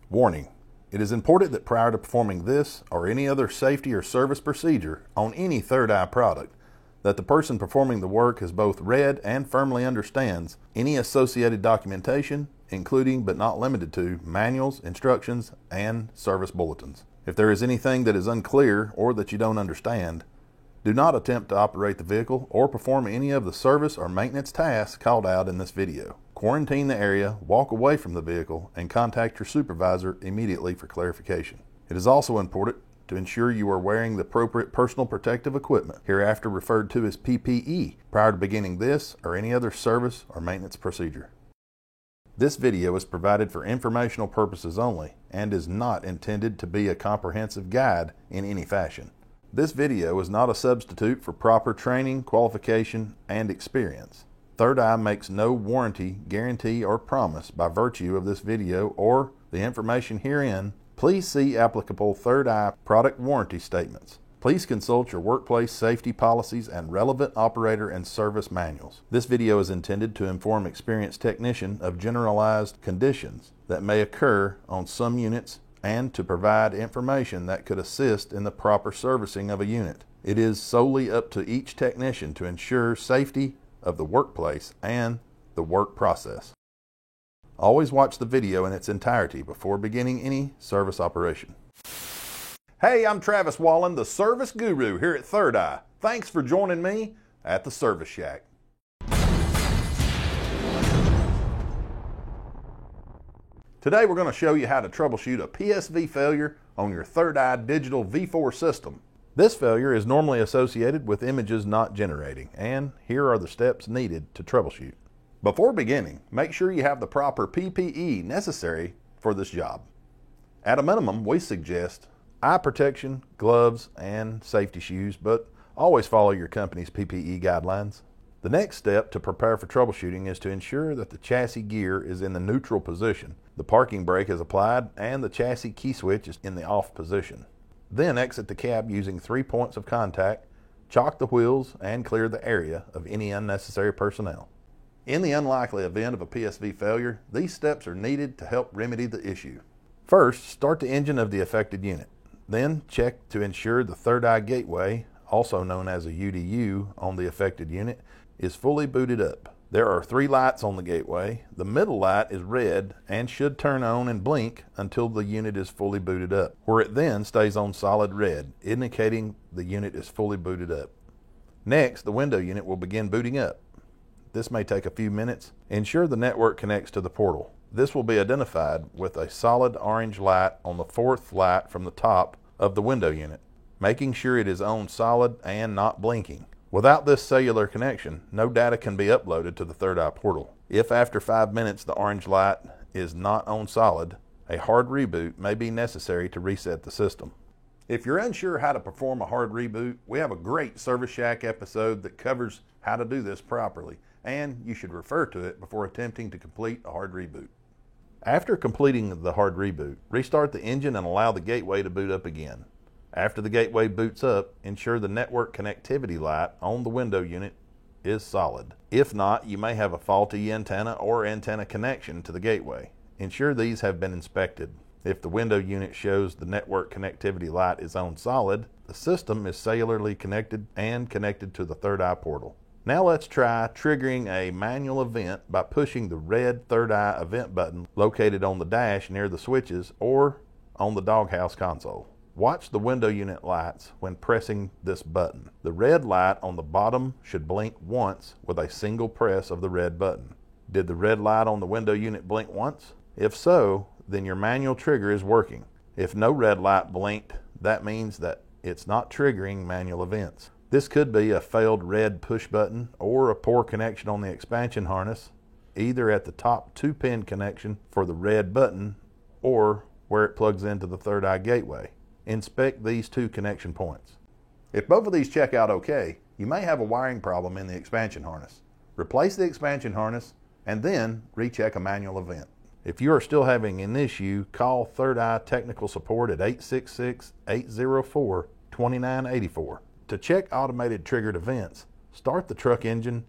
Warning: it is important that prior to performing this or any other safety or service procedure on any Third Eye product, that the person performing the work has both read and firmly understands any associated documentation, including but not limited to manuals, instructions, and service bulletins. If there is anything that is unclear or that you don't understand, do not attempt to operate the vehicle or perform any of the service or maintenance tasks called out in this video. Quarantine the area, walk away from the vehicle, and contact your supervisor immediately for clarification. It is also important to ensure you are wearing the appropriate personal protective equipment, hereafter referred to as PPE, prior to beginning this or any other service or maintenance procedure. This video is provided for informational purposes only and is not intended to be a comprehensive guide in any fashion. This video is not a substitute for proper training, qualification, and experience. Third Eye makes no warranty, guarantee, or promise by virtue of this video or the information herein. Please see applicable Third Eye product warranty statements. Please consult your workplace safety policies and relevant operator and service manuals. This video is intended to inform experienced technician of generalized conditions that may occur on some units and to provide information that could assist in the proper servicing of a unit. It is solely up to each technician to ensure safety of the workplace and the work process. Always watch the video in its entirety before beginning any service operation. Hey, I'm Travis Wallen, the Service Guru here at Third Eye. Thanks for joining me at the Service Shack. Today we're going to show you how to troubleshoot a PSV failure on your Third Eye Digital V4 system. This failure is normally associated with images not generating, and here are the steps needed to troubleshoot. Before beginning, make sure you have the proper PPE necessary for this job. At a minimum, we suggest eye protection, gloves, and safety shoes, but always follow your company's PPE guidelines. The next step to prepare for troubleshooting is to ensure that the chassis gear is in the neutral position, the parking brake is applied, and the chassis key switch is in the off position. Then exit the cab using 3 points of contact, chock the wheels, and clear the area of any unnecessary personnel. In the unlikely event of a PSV failure, these steps are needed to help remedy the issue. First, start the engine of the affected unit. Then check to ensure the Third Eye gateway, also known as a UDU, on the affected unit is fully booted up. There are 3 lights on the gateway. The middle light is red and should turn on and blink until the unit is fully booted up, where it then stays on solid red, indicating the unit is fully booted up. Next, the window unit will begin booting up. This may take a few minutes. Ensure the network connects to the portal. This will be identified with a solid orange light on the 4th light from the top of the window unit, making sure it is on solid and not blinking. Without this cellular connection, no data can be uploaded to the Third Eye portal. If after 5 minutes the orange light is not on solid, a hard reboot may be necessary to reset the system. If you're unsure how to perform a hard reboot, we have a great Service Shack episode that covers how to do this properly, and you should refer to it before attempting to complete a hard reboot. After completing the hard reboot, restart the engine and allow the gateway to boot up again. After the gateway boots up, ensure the network connectivity light on the window unit is solid. If not, you may have a faulty antenna or antenna connection to the gateway. Ensure these have been inspected. If the window unit shows the network connectivity light is on solid, the system is cellularly connected and connected to the Third Eye portal. Now let's try triggering a manual event by pushing the red Third Eye event button located on the dash near the switches or on the doghouse console. Watch the window unit lights when pressing this button. The red light on the bottom should blink once with a single press of the red button. Did the red light on the window unit blink once? If so, then your manual trigger is working. If no red light blinked, that means that it's not triggering manual events. This could be a failed red push button or a poor connection on the expansion harness, either at the top 2-pin connection for the red button or where it plugs into the Third Eye gateway. Inspect these 2 connection points. If both of these check out okay, you may have a wiring problem in the expansion harness. Replace the expansion harness and then recheck a manual event. If you are still having an issue, call Third Eye Technical Support at 866-804-2984. To check automated triggered events, start the truck engine,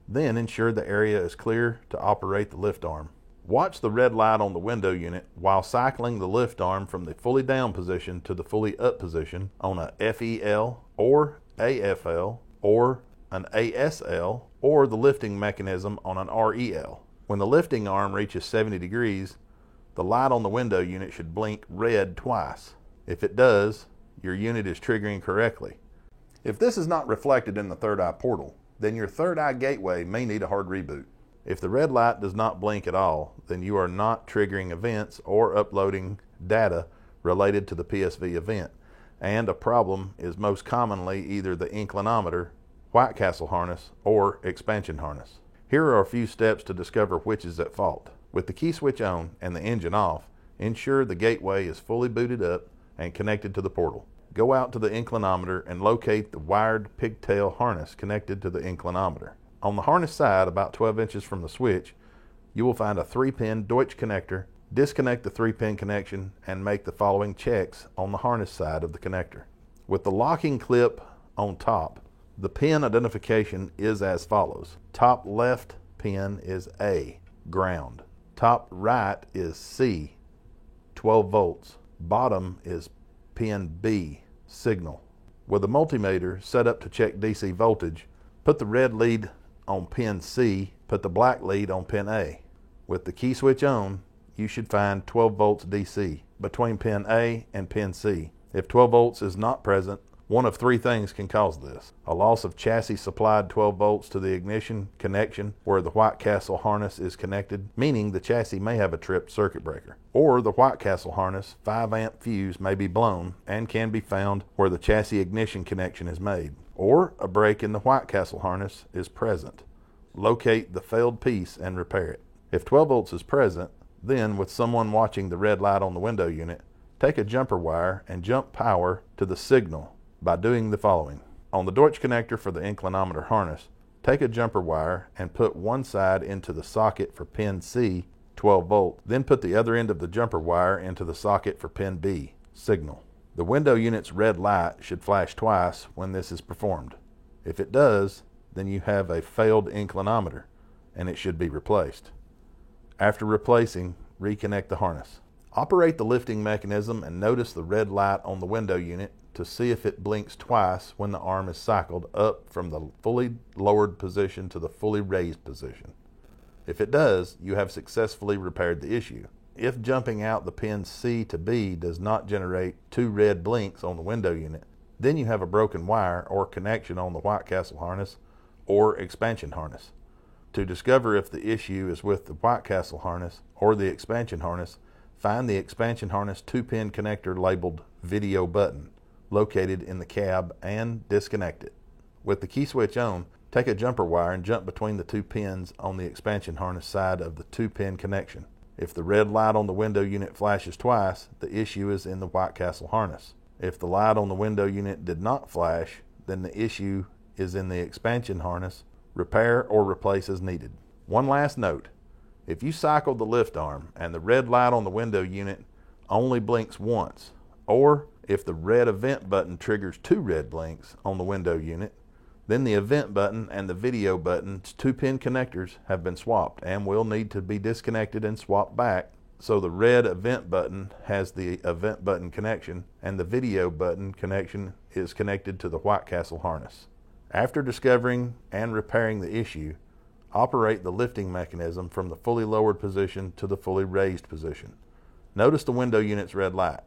then ensure the area is clear to operate the lift arm. Watch the red light on the window unit while cycling the lift arm from the fully down position to the fully up position on a FEL or AFL or an ASL or the lifting mechanism on an REL. When the lifting arm reaches 70 degrees, the light on the window unit should blink red twice. If it does, your unit is triggering correctly. If this is not reflected in the third eye portal, then your third eye gateway may need a hard reboot. If the red light does not blink at all, then you are not triggering events or uploading data related to the PSV event, and a problem is most commonly either the inclinometer, White Castle harness, or expansion harness. Here are a few steps to discover which is at fault. With the key switch on and the engine off, ensure the gateway is fully booted up and connected to the portal. Go out to the inclinometer and locate the wired pigtail harness connected to the inclinometer. On the harness side, about 12 inches from the switch, you will find a 3-pin Deutsch connector. Disconnect the 3-pin connection and make the following checks on the harness side of the connector. With the locking clip on top, the pin identification is as follows. Top left pin is A, ground. Top right is C, 12 volts. Bottom is pin B, signal. With a multimeter set up to check DC voltage, put the red lead on pin C, put the black lead on pin A. With the key switch on, you should find 12 volts DC between pin A and pin C. If 12 volts is not present, one of three things can cause this. A loss of chassis supplied 12 volts to the ignition connection where the White Castle harness is connected, meaning the chassis may have a tripped circuit breaker. Or the White Castle harness 5-amp fuse may be blown and can be found where the chassis ignition connection is made. Or a break in the White Castle harness is present. Locate the failed piece and repair it. If 12 volts is present, then with someone watching the red light on the window unit, take a jumper wire and jump power to the signal by doing the following. On the Deutsch connector for the inclinometer harness, take a jumper wire and put one side into the socket for pin C, 12 volt, then put the other end of the jumper wire into the socket for pin B, signal. The window unit's red light should flash twice when this is performed. If it does, then you have a failed inclinometer and it should be replaced. After replacing, reconnect the harness. Operate the lifting mechanism and notice the red light on the window unit to see if it blinks twice when the arm is cycled up from the fully lowered position to the fully raised position. If it does, you have successfully repaired the issue. If jumping out the pin C to B does not generate 2 red blinks on the window unit, then you have a broken wire or connection on the White Castle harness or expansion harness. To discover if the issue is with the White Castle harness or the expansion harness, find the expansion harness 2-pin connector labeled video button located in the cab and disconnect it. With the key switch on, take a jumper wire and jump between the 2 pins on the expansion harness side of the 2-pin connection. If the red light on the window unit flashes twice, the issue is in the White Castle harness. If the light on the window unit did not flash, then the issue is in the expansion harness. Repair or replace as needed. One last note. If you cycle the lift arm and the red light on the window unit only blinks once, or if the red event button triggers 2 red blinks on the window unit, then the event button and the video button's 2-pin connectors have been swapped and will need to be disconnected and swapped back so the red event button has the event button connection and the video button connection is connected to the White Castle harness. After discovering and repairing the issue, operate the lifting mechanism from the fully lowered position to the fully raised position. Notice the window unit's red light.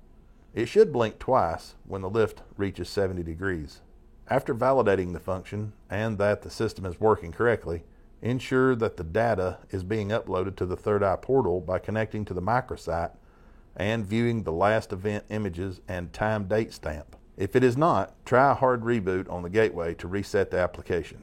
It should blink twice when the lift reaches 70 degrees. After validating the function and that the system is working correctly, ensure that the data is being uploaded to the Third Eye portal by connecting to the microsite and viewing the last event images and time date stamp. If it is not, try a hard reboot on the gateway to reset the application.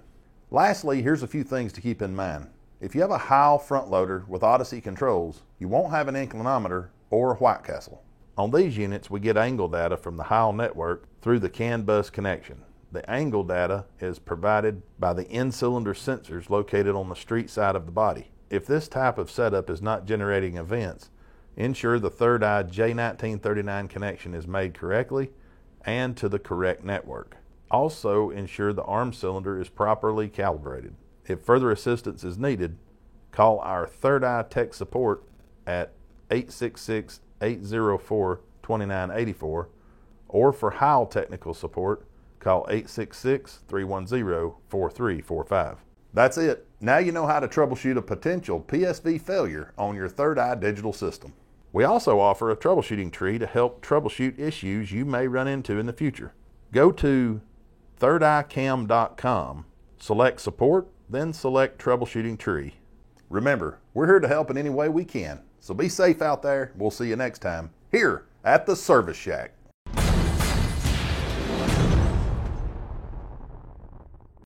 Lastly, here's a few things to keep in mind. If you have a Heil front loader with Odyssey controls, you won't have an inclinometer or a White Castle. On these units, we get angle data from the Heil network through the CAN bus connection. The angle data is provided by the in-cylinder sensors located on the street side of the body. If this type of setup is not generating events, ensure the Third Eye J1939 connection is made correctly and to the correct network. Also ensure the arm cylinder is properly calibrated. If further assistance is needed, call our Third Eye Tech Support at 866-804-2984, or for Heil Technical Support, call 866-310-4345. That's it. Now you know how to troubleshoot a potential PSV failure on your Third Eye digital system. We also offer a troubleshooting tree to help troubleshoot issues you may run into in the future. Go to thirdeyecam.com, select Support, then select Troubleshooting Tree. Remember, we're here to help in any way we can, so be safe out there. We'll see you next time here at the Service Shack.